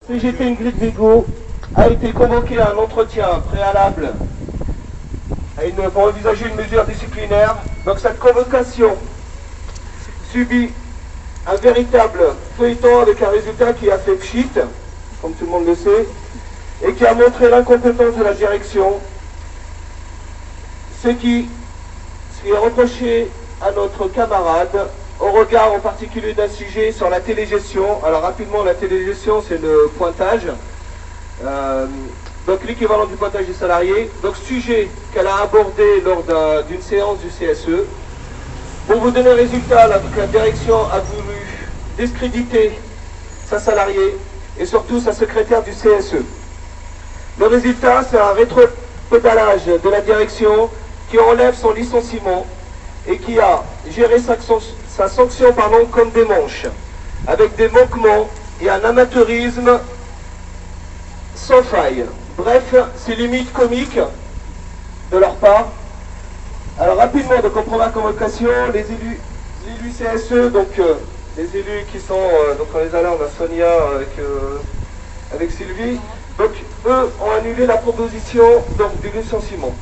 CGT Ingrid Vigo a été convoqué à un entretien préalable pour envisager une mesure disciplinaire. Donc cette convocation subit un véritable feuilleton avec un résultat qui a fait pchit, comme tout le monde le sait, et qui a montré l'incompétence de la direction, ce qui est reproché à notre camarade au regard en particulier d'un sujet sur la télégestion. Alors rapidement, la télégestion, c'est le pointage, donc l'équivalent du pointage des salariés. Donc sujet qu'elle a abordé lors d'une séance du CSE. Pour vous donner le résultat, la direction a voulu discréditer sa salariée et surtout sa secrétaire du CSE. Le résultat, c'est un rétropédalage de la direction qui enlève son licenciement et qui a géré sa sanction comme des manches, avec des manquements et un amateurisme sans faille. Bref, c'est limite comique de leur part. Alors rapidement, donc on prend la convocation, les élus CSE, donc les élus qui sont, donc on les a là, on a Sonia avec Sylvie, donc eux ont annulé la proposition donc, du licenciement.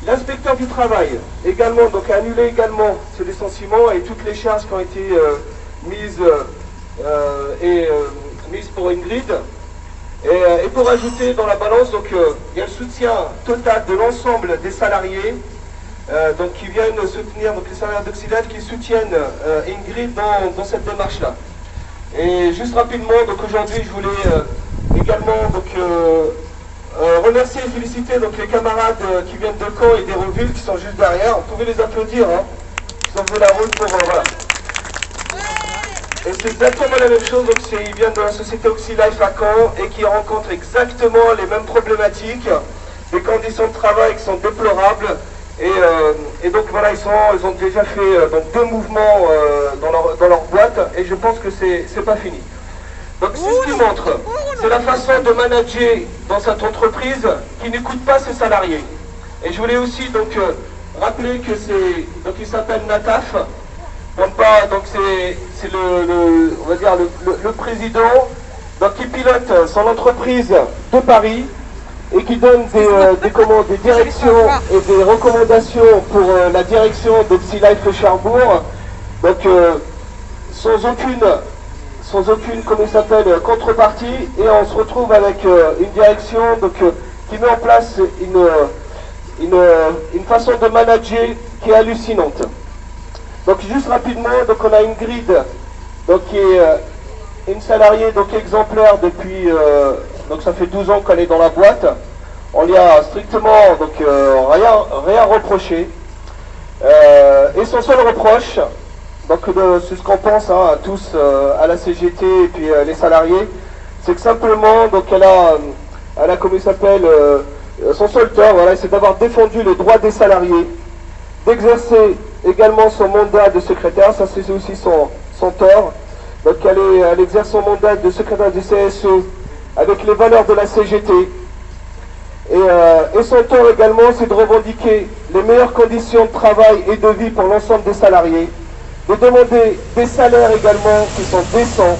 L'inspecteur du travail également, donc a annulé également ce licenciement et toutes les charges qui ont été mises pour Ingrid. Et pour ajouter dans la balance, donc il y a le soutien total de l'ensemble des salariés donc qui viennent soutenir, donc les salariés d'Oxylate qui soutiennent Ingrid dans cette démarche-là. Et juste rapidement, donc aujourd'hui je voulais également donc remercier et féliciter donc les camarades qui viennent de Caen et d'Hérouville qui sont juste derrière. Vous pouvez les applaudir, hein. Ils ont fait la route pour voilà. Et c'est exactement la même chose, donc ils viennent de la société Oxylife à Caen et qui rencontrent exactement les mêmes problématiques, des conditions de travail qui sont déplorables. Et donc voilà, ils ont déjà fait donc, 2 mouvements dans leur boîte et je pense que c'est pas fini. Donc c'est ce qui montre, c'est la façon de manager dans cette entreprise qui n'écoute pas ses salariés. Et je voulais aussi donc rappeler que il s'appelle Nataf. Donc c'est on va dire le président donc qui pilote son entreprise de Paris et qui donne des directions et des recommandations pour la direction d'Oxylife Cherbourg. Donc sans aucune contrepartie, et on se retrouve avec une direction donc, qui met en place une façon de manager qui est hallucinante. Donc juste rapidement, donc on a Ingrid, donc qui est une salariée donc exemplaire depuis, donc ça fait 12 ans qu'elle est dans la boîte. On lui a strictement donc rien reproché. Et son seul reproche, donc c'est ce qu'on pense hein, à tous à la CGT et puis les salariés, c'est que simplement donc elle a comme il s'appelle son seul tort, voilà, c'est d'avoir défendu le droit des salariés, d'exercer également son mandat de secrétaire, ça c'est aussi son tort. Donc elle exerce son mandat de secrétaire du CSE avec les valeurs de la CGT. Et son tort également, c'est de revendiquer les meilleures conditions de travail et de vie pour l'ensemble des salariés, de demander des salaires également qui sont décents.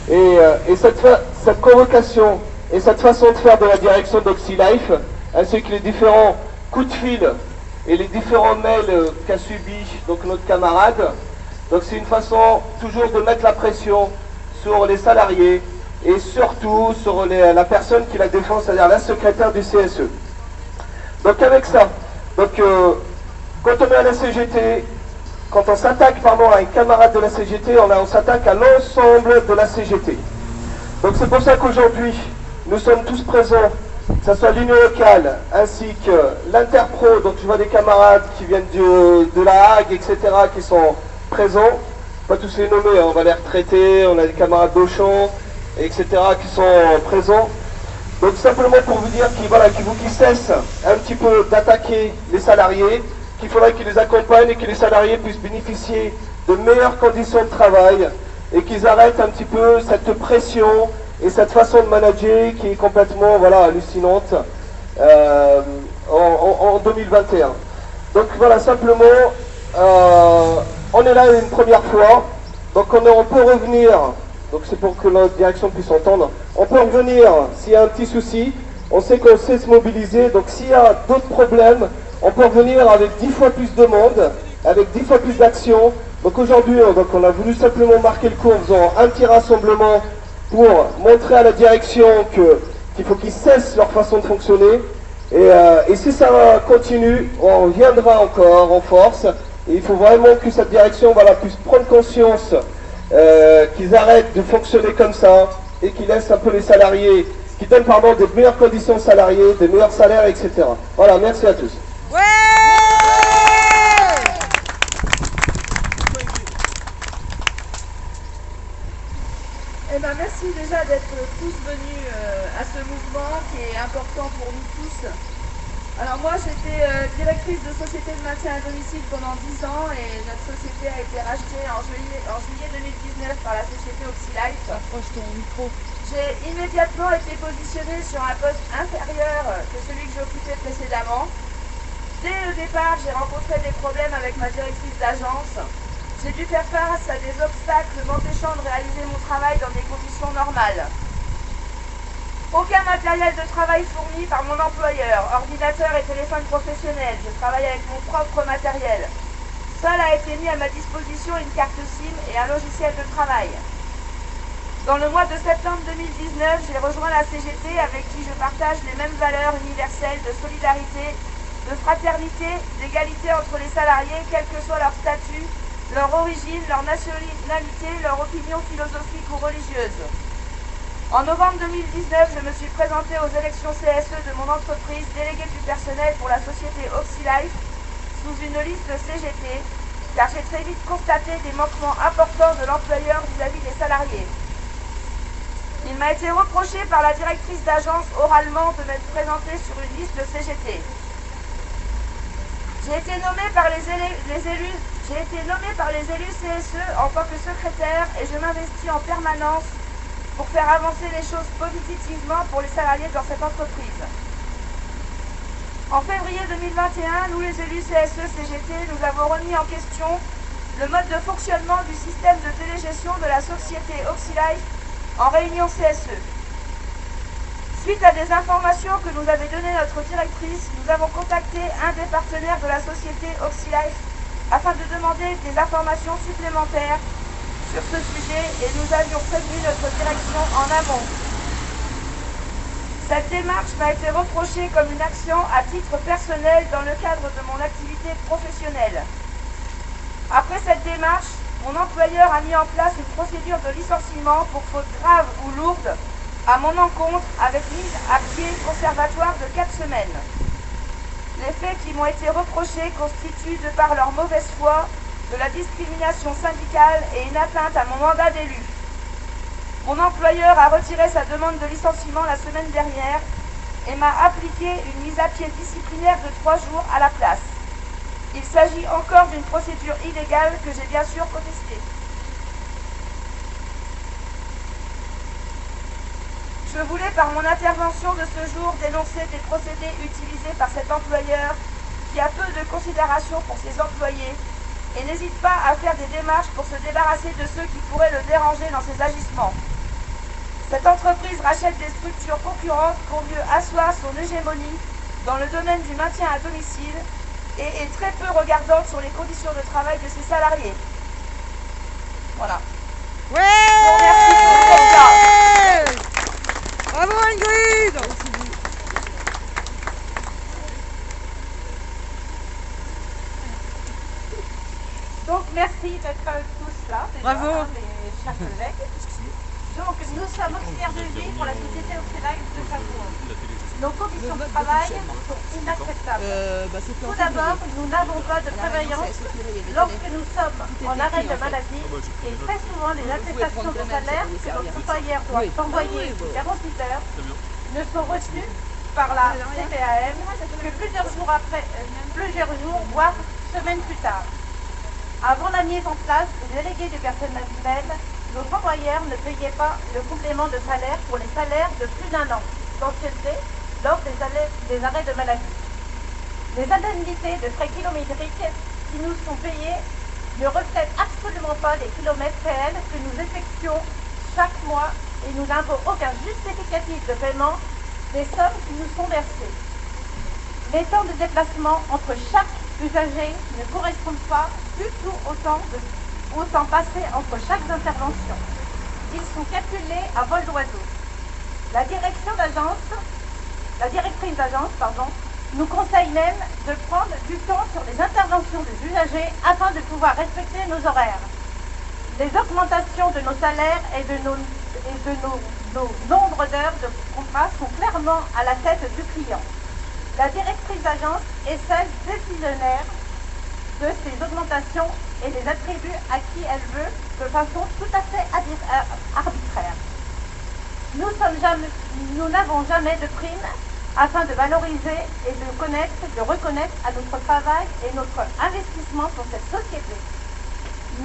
Et cette convocation et cette façon de faire de la direction d'Oxylife, ainsi que les différents coups de fil et les différents mails qu'a subi donc notre camarade, donc c'est une façon toujours de mettre la pression sur les salariés et surtout sur la personne qui la défend, c'est-à-dire la secrétaire du CSE. Donc avec ça, donc, quand on est à la CGT, quand on s'attaque à un camarade de la CGT, on s'attaque à l'ensemble de la CGT. Donc c'est pour ça qu'aujourd'hui, nous sommes tous présents, que ce soit l'Union locale ainsi que l'Interpro, donc je vois des camarades qui viennent de la Hague, etc., qui sont présents, pas tous les nommer, hein, on va les retraiter, on a des camarades d'Auchan, etc., qui sont présents. Donc simplement pour vous dire qu'ils cessent un petit peu d'attaquer les salariés, qu'il faudrait qu'ils les accompagnent et que les salariés puissent bénéficier de meilleures conditions de travail et qu'ils arrêtent un petit peu cette pression et cette façon de manager qui est complètement hallucinante en 2021. Donc voilà, simplement, on est là une première fois, donc on peut revenir Donc c'est pour que la direction puisse entendre. On peut revenir s'il y a un petit souci. On sait qu'on sait se mobiliser. Donc s'il y a d'autres problèmes, on peut revenir avec 10 fois plus de monde, avec 10 fois plus d'actions. Donc aujourd'hui, on a voulu simplement marquer le coup en faisant un petit rassemblement pour montrer à la direction qu'il faut qu'ils cessent leur façon de fonctionner. Et si ça continue, on viendra encore en force. Et il faut vraiment que cette direction puisse prendre conscience qu'ils arrêtent de fonctionner comme ça et qu'ils laissent un peu les salariés, qu'ils donnent des meilleures conditions salariées, des meilleurs salaires, etc. Voilà, merci à tous. Ouais. Eh ben, merci déjà d'être tous venus à ce mouvement qui est important pour nous tous. Alors moi j'étais directrice de société de maintien à domicile pendant 10 ans et notre société a été rachetée en juillet 2019 par la société Oxylife. Approche ton micro. J'ai immédiatement été positionnée sur un poste inférieur que celui que j'occupais précédemment. Dès le départ, j'ai rencontré des problèmes avec ma directrice d'agence. J'ai dû faire face à des obstacles m'empêchant de réaliser mon travail dans des conditions normales. Aucun matériel de travail fourni par mon employeur, ordinateur et téléphone professionnel. Je travaille avec mon propre matériel. Seul a été mis à ma disposition une carte SIM et un logiciel de travail. Dans le mois de septembre 2019, j'ai rejoint la CGT avec qui je partage les mêmes valeurs universelles de solidarité, de fraternité, d'égalité entre les salariés, quel que soit leur statut, leur origine, leur nationalité, leur opinion philosophique ou religieuse. En novembre 2019, je me suis présentée aux élections CSE de mon entreprise, déléguée du personnel pour la société Oxylife, sous une liste CGT, car j'ai très vite constaté des manquements importants de l'employeur vis-à-vis des salariés. Il m'a été reproché par la directrice d'agence oralement de m'être présentée sur une liste CGT. J'ai été nommée par les élus CSE en tant que secrétaire et je m'investis en permanence pour faire avancer les choses positivement pour les salariés dans cette entreprise. En février 2021, nous les élus CSE-CGT, nous avons remis en question le mode de fonctionnement du système de télégestion de la société Oxylife en réunion CSE. Suite à des informations que nous avait données notre directrice, nous avons contacté un des partenaires de la société Oxylife afin de demander des informations supplémentaires sur ce sujet et nous avions prévenu notre direction en amont. Cette démarche m'a été reprochée comme une action à titre personnel dans le cadre de mon activité professionnelle. Après cette démarche, mon employeur a mis en place une procédure de licenciement pour faute grave ou lourde à mon encontre avec mise à pied conservatoire de 4 semaines. Les faits qui m'ont été reprochés constituent, de par leur mauvaise foi, de la discrimination syndicale et une atteinte à mon mandat d'élu. Mon employeur a retiré sa demande de licenciement la semaine dernière et m'a appliqué une mise à pied disciplinaire de 3 jours à la place. Il s'agit encore d'une procédure illégale que j'ai bien sûr contestée. Je voulais par mon intervention de ce jour dénoncer des procédés utilisés par cet employeur qui a peu de considération pour ses employés et n'hésite pas à faire des démarches pour se débarrasser de ceux qui pourraient le déranger dans ses agissements. Cette entreprise rachète des structures concurrentes pour mieux asseoir son hégémonie dans le domaine du maintien à domicile et est très peu regardante sur les conditions de travail de ses salariés. Voilà. Ouais. Je vous remercie pour cette place. Bravo Ingrid. Donc merci d'être tous là. Bravo. Les chers collègues. Donc nous sommes auxiliaires de vie pour la société Oxylife de Châteauroux. Nos conditions de travail sont inacceptables. Tout d'abord, nous n'avons pas de prévoyance lorsque nous sommes en arrêt de maladie et très souvent les attestations de salaire que notre employeur doit envoyer sous 48 heures ne sont reçues par la CPAM que plusieurs jours, voire semaines plus tard. Avant la mise en place des délégués du personnel, notre employeur ne payait pas le complément de salaire pour les salaires de plus d'1 an d'ancienneté lors des arrêts de maladie. Les indemnités de frais kilométriques qui nous sont payées ne reflètent absolument pas les kilomètres réels que nous effectuons chaque mois et nous n'avons aucun justificatif de paiement des sommes qui nous sont versées. Les temps de déplacement entre chaque usager ne correspondent pas du tout au temps passé entre chaque intervention. Ils sont calculés à vol d'oiseau. La directrice d'agence, nous conseille même de prendre du temps sur les interventions des usagers afin de pouvoir respecter nos horaires. Les augmentations de nos salaires et de nos nombres d'heures de contrat sont clairement à la tête du client. La directrice d'agence est celle décisionnaire de ces augmentations et les attribue à qui elle veut de façon tout à fait arbitraire. Nous n'avons jamais de prime afin de valoriser et de reconnaître à notre travail et notre investissement pour cette société.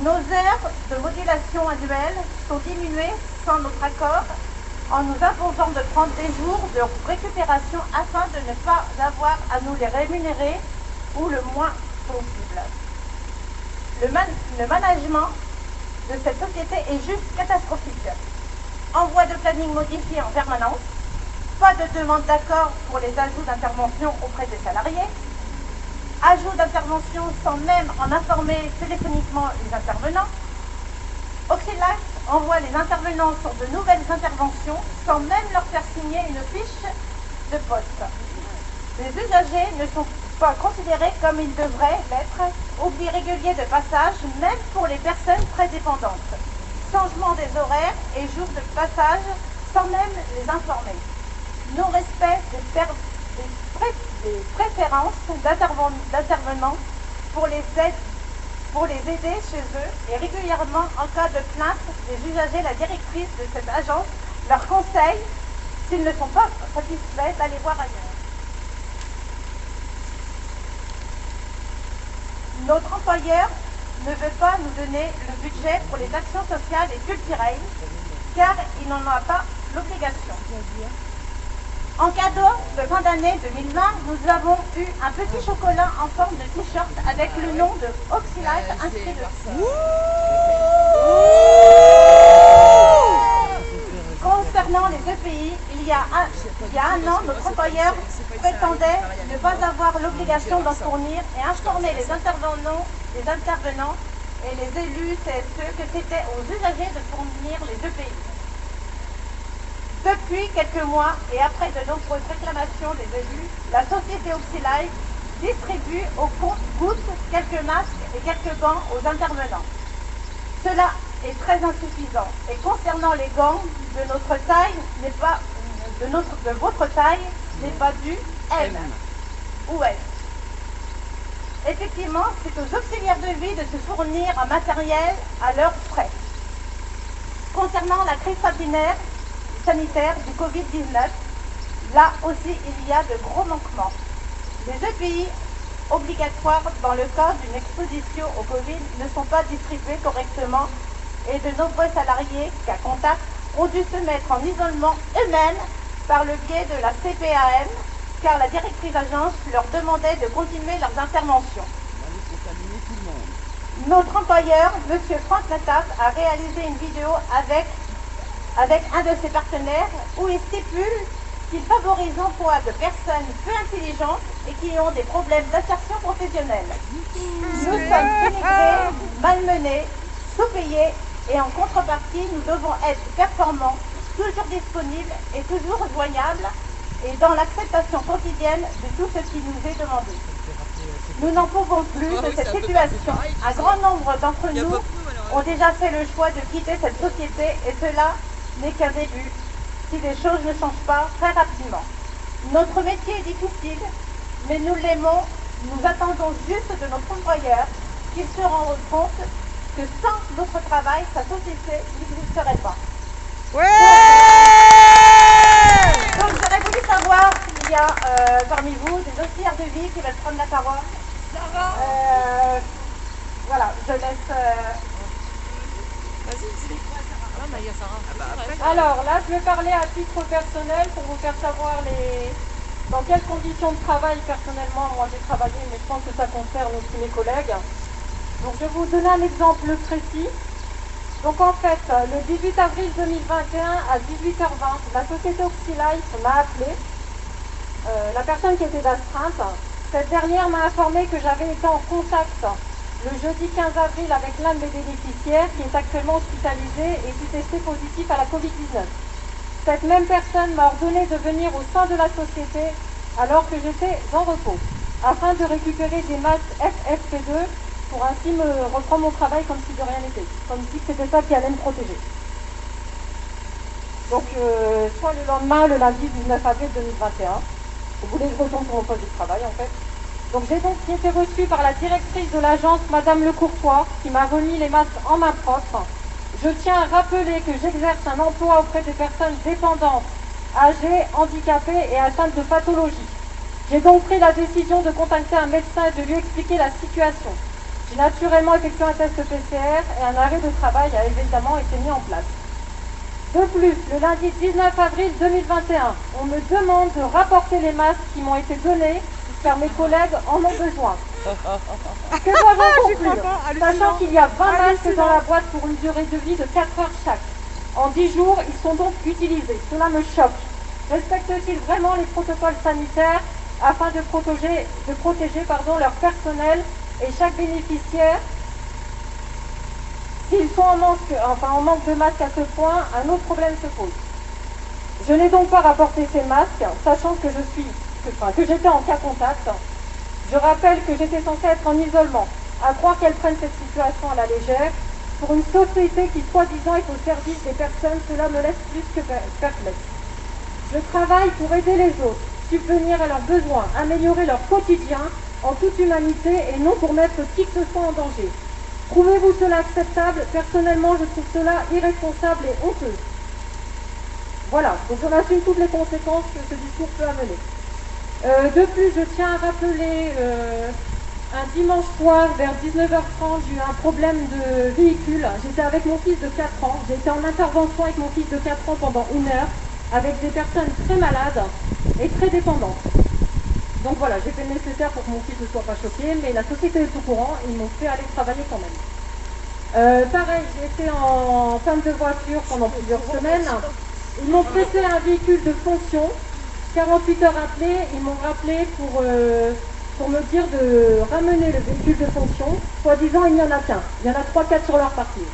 Nos heures de modulation annuelles sont diminuées sans notre accord en nous imposant de prendre des jours de récupération afin de ne pas avoir à nous les rémunérer ou le moins possible. Le management de cette société est juste catastrophique. Envoi de planning modifié en permanence, pas de demande d'accord pour les ajouts d'intervention auprès des salariés, ajout d'intervention sans même en informer téléphoniquement les intervenants. Oxylife envoie les intervenants sur de nouvelles interventions sans même leur faire signer une fiche de poste. Les usagers ne sont pas considérés comme ils devraient l'être, oubli régulier de passage, même pour les personnes très dépendantes. Changement des horaires et jours de passage sans même les informer. Non-respect des préférences d'intervenants pour les aider chez eux et régulièrement en cas de plainte des usagers, la directrice de cette agence leur conseille, s'ils ne sont pas satisfaits, d'aller voir ailleurs. Notre employeur ne veut pas nous donner le budget pour les actions sociales et culturelles car il n'en a pas l'obligation. En cadeau de fin d'année 2020, nous avons eu un petit chocolat en forme de t-shirt avec le nom de Oxylife inscrit dessus. Concernant les EPI, il y a un an, notre employeur prétendait ne pas avoir l'obligation d'en fournir et informer les intervenants et les élus CSE que c'était aux usagers de fournir les EPI. Depuis quelques mois et après de nombreuses réclamations des élus, la société Oxylife distribue au compte-gouttes quelques masques et quelques gants aux intervenants. Cela est très insuffisant et concernant les gants, de notre taille n'est pas de votre taille n'est pas du M ou S. Effectivement, c'est aux auxiliaires de vie de se fournir un matériel à leurs frais. Concernant la crise sanitaire du Covid-19, là aussi il y a de gros manquements. Les EPI obligatoires dans le cas d'une exposition au Covid ne sont pas distribués correctement et de nombreux salariés qu'à contact ont dû se mettre en isolement eux-mêmes par le biais de la CPAM car la directrice d'agence leur demandait de continuer leurs interventions. Notre employeur, M. Franck Nataf, a réalisé une vidéo avec un de ses partenaires où il stipule qu'il favorise l'emploi de personnes peu intelligentes et qui ont des problèmes d'insertion professionnelle. Nous sommes dénigrés, malmenés, sous-payés et en contrepartie, nous devons être performants, toujours disponibles et toujours joignables et dans l'acceptation quotidienne de tout ce qui nous est demandé. Nous n'en pouvons plus de cette situation. Un grand nombre d'entre nous ont déjà fait le choix de quitter cette société et cela n'est qu'un début si les choses ne changent pas très rapidement. Notre métier est difficile, mais nous l'aimons. Nous attendons juste de notre employeur qu'il se rende compte que sans notre travail, sa société n'existerait pas. Donc j'aurais voulu savoir s'il y a parmi vous des auxiliaires de vie qui veulent prendre la parole. Voilà, je laisse... Alors là, je vais parler à titre personnel pour vous faire savoir dans quelles conditions de travail personnellement moi j'ai travaillé, mais je pense que ça concerne aussi mes collègues. Donc je vais vous donner un exemple précis. Donc en fait, le 18 avril 2021 à 18h20, la société OxyLife m'a appelé, la personne qui était d'astreinte. Cette dernière m'a informé que j'avais été en contact le jeudi 15 avril avec l'un de mes bénéficiaires qui est actuellement hospitalisé et qui testé positif à la Covid-19. Cette même personne m'a ordonné de venir au sein de la société alors que j'étais en repos, afin de récupérer des masques FFP2 pour ainsi me reprendre mon travail comme si de rien n'était, comme si c'était ça qui allait me protéger. Donc, soit le lendemain, le lundi 19 avril 2021, vous voulez que je retourne sur mon poste de travail en fait. Donc j'ai donc été reçue par la directrice de l'agence, Madame Lecourtois, qui m'a remis les masques en main propre. Je tiens à rappeler que j'exerce un emploi auprès des personnes dépendantes, âgées, handicapées et atteintes de pathologie. J'ai donc pris la décision de contacter un médecin et de lui expliquer la situation. J'ai naturellement effectué un test PCR et un arrêt de travail a évidemment été mis en place. De plus, le lundi 19 avril 2021, on me demande de rapporter les masques qui m'ont été donnés car mes collègues en ont besoin. Que dois-je conclure? Sachant qu'il y a 20 masques dans la boîte pour une durée de vie de 4 heures chaque. En 10 jours, ils sont donc utilisés. Cela me choque. Respectent-ils vraiment les protocoles sanitaires afin de protéger leur personnel et chaque bénéficiaire? S'ils sont en manque de masques à ce point, un autre problème se pose. Je n'ai donc pas rapporté ces masques, sachant que j'étais en cas contact. Je rappelle que j'étais censée être en isolement. À croire qu'elles prennent cette situation à la légère. Pour une société qui, soi-disant, est au service des personnes, cela me laisse plus que perplexe. Je travaille pour aider les autres, subvenir à leurs besoins, améliorer leur quotidien en toute humanité et non pour mettre qui que ce soit en danger. Trouvez-vous cela acceptable? Personnellement, je trouve cela irresponsable et honteux. Voilà, donc on assume toutes les conséquences que ce discours peut amener. De plus, je tiens à rappeler, un dimanche soir, vers 19h30, j'ai eu un problème de véhicule. J'étais avec mon fils de 4 ans. J'ai été en intervention avec mon fils de 4 ans pendant 1 heure, avec des personnes très malades et très dépendantes. Donc voilà, j'ai fait le nécessaire pour que mon fils ne soit pas choqué, mais la société est au courant et ils m'ont fait aller travailler quand même. Pareil, j'ai été en panne de voiture pendant plusieurs semaines. Ils m'ont prêté un véhicule de fonction. 48 heures appelées, ils m'ont rappelé pour me dire de ramener le véhicule de fonction. Soi-disant, il n'y en a qu'un. Il y en a 3-4 sur leur parking.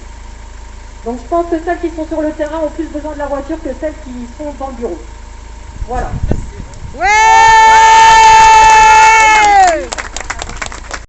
Donc je pense que celles qui sont sur le terrain ont plus besoin de la voiture que celles qui sont dans le bureau. Voilà. Ouais!